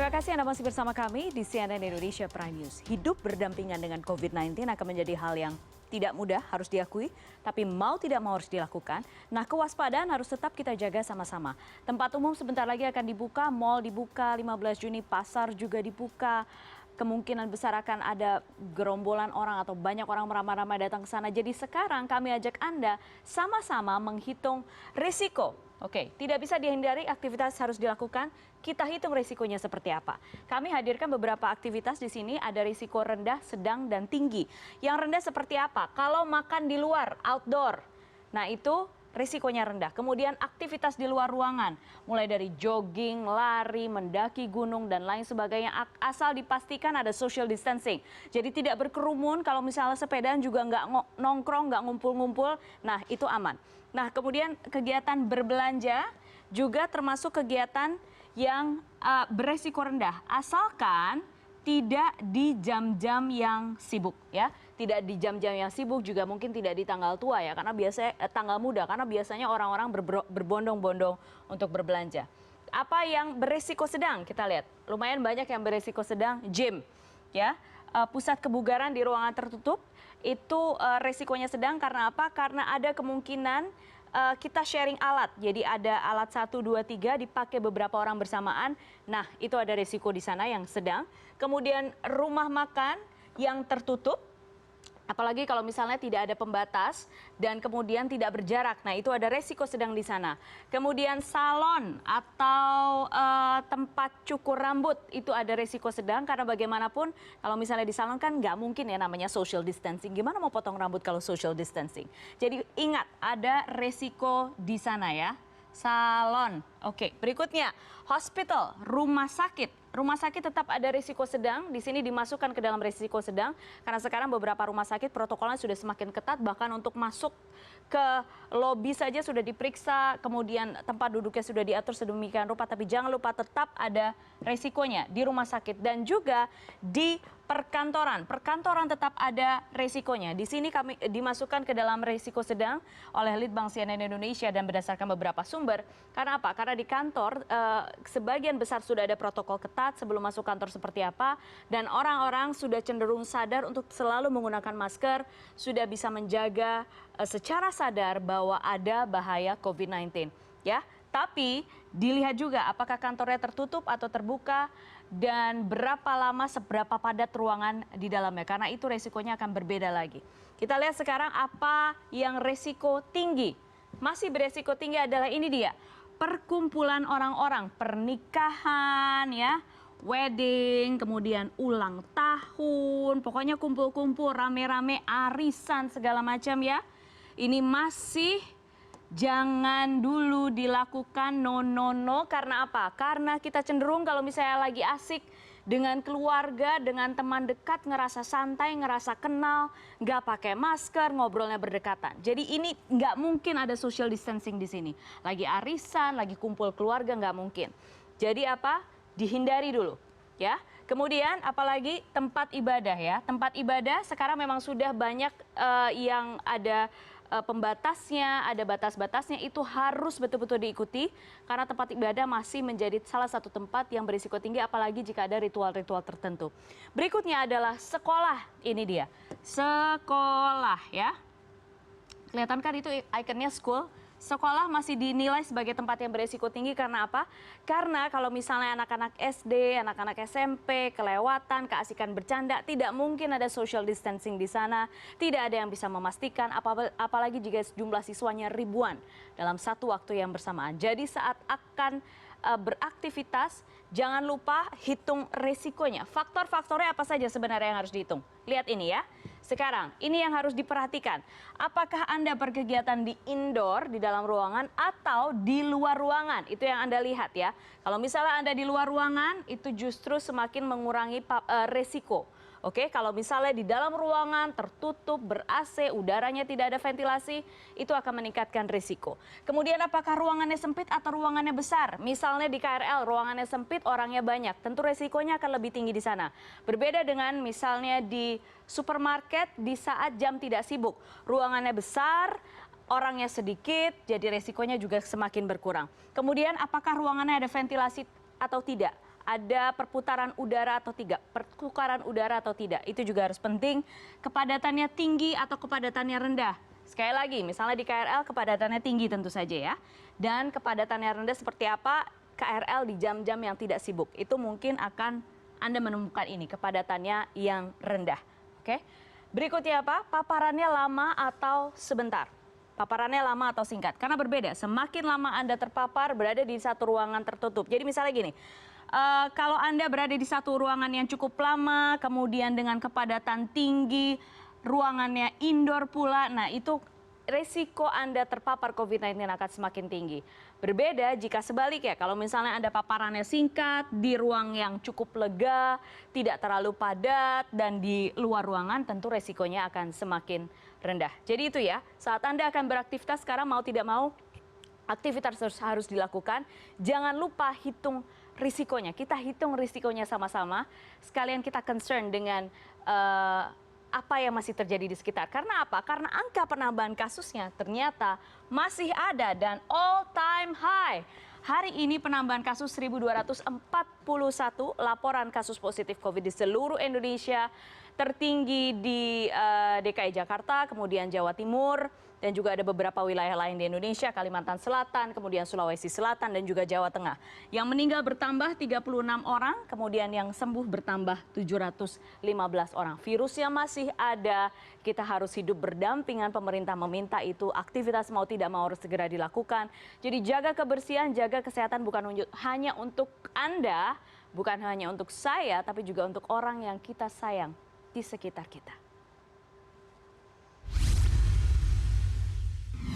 Terima kasih Anda masih bersama kami di CNN Indonesia Prime News. Hidup berdampingan dengan COVID-19 akan menjadi hal yang tidak mudah, harus diakui, tapi mau tidak mau harus dilakukan. Nah, kewaspadaan harus tetap kita jaga sama-sama. Tempat umum sebentar lagi akan dibuka, mal dibuka 15 Juni, pasar juga dibuka. Kemungkinan besar akan ada gerombolan orang atau banyak orang meramai-ramai datang ke sana. Jadi sekarang kami ajak Anda sama-sama menghitung risiko. Oke, tidak bisa dihindari, aktivitas harus dilakukan. Kita hitung risikonya seperti apa. Kami hadirkan beberapa aktivitas di sini, ada risiko rendah, sedang, dan tinggi. Yang rendah seperti apa? Kalau makan di luar, outdoor. Nah, itu risikonya rendah. Kemudian aktivitas di luar ruangan, mulai dari jogging, lari, mendaki gunung, dan lain sebagainya, asal dipastikan ada social distancing. Jadi tidak berkerumun, kalau misalnya sepedaan juga nggak nongkrong, nggak ngumpul-ngumpul, nah itu aman. Nah, kemudian kegiatan berbelanja juga termasuk kegiatan yang beresiko rendah, asalkan tidak di jam-jam yang sibuk, ya. Tidak di jam-jam yang sibuk, juga mungkin tidak di tanggal tua, ya, karena biasanya tanggal muda, karena biasanya orang-orang berbondong-bondong untuk berbelanja. Apa yang beresiko sedang? Kita lihat, lumayan banyak yang beresiko sedang. Gym, ya, pusat kebugaran di ruangan tertutup itu resikonya sedang karena apa? Karena ada kemungkinan kita sharing alat, jadi ada alat 1, 2, 3 dipakai beberapa orang bersamaan. Nah, itu ada resiko di sana yang sedang. Kemudian rumah makan yang tertutup, apalagi kalau misalnya tidak ada pembatas dan kemudian tidak berjarak. Nah, itu ada resiko sedang di sana. Kemudian salon atau tempat cukur rambut itu ada resiko sedang karena bagaimanapun kalau misalnya di salon kan nggak mungkin ya namanya social distancing. Gimana mau potong rambut kalau social distancing? Jadi ingat ada resiko di sana ya. Salon. Oke, berikutnya hospital, rumah sakit. Rumah sakit tetap ada risiko sedang, di sini dimasukkan ke dalam risiko sedang karena sekarang beberapa rumah sakit protokolnya sudah semakin ketat, bahkan untuk masuk ke lobi saja sudah diperiksa, kemudian tempat duduknya sudah diatur sedemikian rupa, tapi jangan lupa tetap ada resikonya di rumah sakit dan juga di perkantoran. Perkantoran tetap ada resikonya. Di sini kami dimasukkan ke dalam risiko sedang oleh Litbang CNN Indonesia dan berdasarkan beberapa sumber. Karena apa? Karena di kantor sebagian besar sudah ada protokol ketat sebelum masuk kantor seperti apa, dan orang-orang sudah cenderung sadar untuk selalu menggunakan masker, sudah bisa menjaga secara sadar bahwa ada bahaya COVID-19, ya. Tapi dilihat juga apakah kantornya tertutup atau terbuka dan berapa lama, seberapa padat ruangan di dalamnya. Karena itu resikonya akan berbeda lagi. Kita lihat sekarang apa yang resiko tinggi. Masih beresiko tinggi adalah ini dia. Perkumpulan orang-orang, pernikahan, ya, wedding, kemudian ulang tahun, pokoknya kumpul-kumpul, rame-rame, arisan, segala macam, ya. Ini masih jangan dulu dilakukan, no. Karena apa? Karena kita cenderung kalau misalnya lagi asik dengan keluarga, dengan teman dekat, ngerasa santai, ngerasa kenal, nggak pakai masker, ngobrolnya berdekatan. Jadi ini nggak mungkin ada social distancing di sini. Lagi arisan, lagi kumpul keluarga, nggak mungkin. Jadi apa? Dihindari dulu, ya. Kemudian apalagi tempat ibadah, ya. Tempat ibadah sekarang memang sudah banyak yang ada pembatasnya, ada batas-batasnya, itu harus betul-betul diikuti karena tempat ibadah masih menjadi salah satu tempat yang berisiko tinggi apalagi jika ada ritual-ritual tertentu. Berikutnya adalah sekolah, ini dia. Sekolah, ya. Kelihatan kan itu ikonnya school. Sekolah masih dinilai sebagai tempat yang beresiko tinggi karena apa? Karena kalau misalnya anak-anak SD, anak-anak SMP, kelewatan, keasikan bercanda, tidak mungkin ada social distancing di sana. Tidak ada yang bisa memastikan, apalagi jika jumlah siswanya ribuan dalam satu waktu yang bersamaan. Jadi saat akan beraktivitas, jangan lupa hitung resikonya. Faktor-faktornya apa saja sebenarnya yang harus dihitung? Lihat ini ya. Sekarang, ini yang harus diperhatikan. Apakah Anda berkegiatan di indoor, di dalam ruangan, atau di luar ruangan? Itu yang Anda lihat ya. Kalau misalnya Anda di luar ruangan, itu justru semakin mengurangi resiko. Oke, kalau misalnya di dalam ruangan tertutup, ber-AC, udaranya tidak ada ventilasi, itu akan meningkatkan risiko. Kemudian apakah ruangannya sempit atau ruangannya besar? Misalnya di KRL, ruangannya sempit, orangnya banyak, tentu risikonya akan lebih tinggi di sana. Berbeda dengan misalnya di supermarket di saat jam tidak sibuk. Ruangannya besar, orangnya sedikit, jadi resikonya juga semakin berkurang. Kemudian apakah ruangannya ada ventilasi atau tidak? ada perputaran udara atau tidak, pertukaran udara atau tidak. Itu juga harus penting. Kepadatannya tinggi atau kepadatannya rendah. Sekali lagi, misalnya di KRL kepadatannya tinggi tentu saja ya. Dan kepadatannya rendah seperti apa? KRL di jam-jam yang tidak sibuk. Itu mungkin akan Anda menemukan ini, kepadatannya yang rendah. Oke. Berikutnya apa? Paparannya lama atau sebentar. Paparannya lama atau singkat. Karena berbeda, semakin lama Anda terpapar berada di satu ruangan tertutup. Jadi misalnya gini, kalau Anda berada di satu ruangan yang cukup lama, kemudian dengan kepadatan tinggi, ruangannya indoor pula, nah itu resiko Anda terpapar COVID-19 akan semakin tinggi. Berbeda jika sebaliknya, kalau misalnya Anda paparannya singkat, di ruang yang cukup lega, tidak terlalu padat, dan di luar ruangan tentu resikonya akan semakin rendah. Jadi itu ya, saat Anda akan beraktivitas sekarang mau tidak mau, aktivitas harus dilakukan. Jangan lupa hitung risikonya. Kita hitung risikonya sama-sama, sekalian kita concern dengan apa yang masih terjadi di sekitar. Karena apa? Karena angka penambahan kasusnya ternyata masih ada dan all time high. Hari ini penambahan kasus 1.241 laporan kasus positif COVID di seluruh Indonesia. Tertinggi di DKI Jakarta, kemudian Jawa Timur, dan juga ada beberapa wilayah lain di Indonesia, Kalimantan Selatan, kemudian Sulawesi Selatan, dan juga Jawa Tengah. Yang meninggal bertambah 36 orang, kemudian yang sembuh bertambah 715 orang. Virusnya masih ada, kita harus hidup berdampingan, pemerintah meminta itu, aktivitas mau tidak mau harus segera dilakukan. Jadi jaga kebersihan, jaga kesehatan bukan hanya untuk Anda, bukan hanya untuk saya, tapi juga untuk orang yang kita sayang di sekitar kita.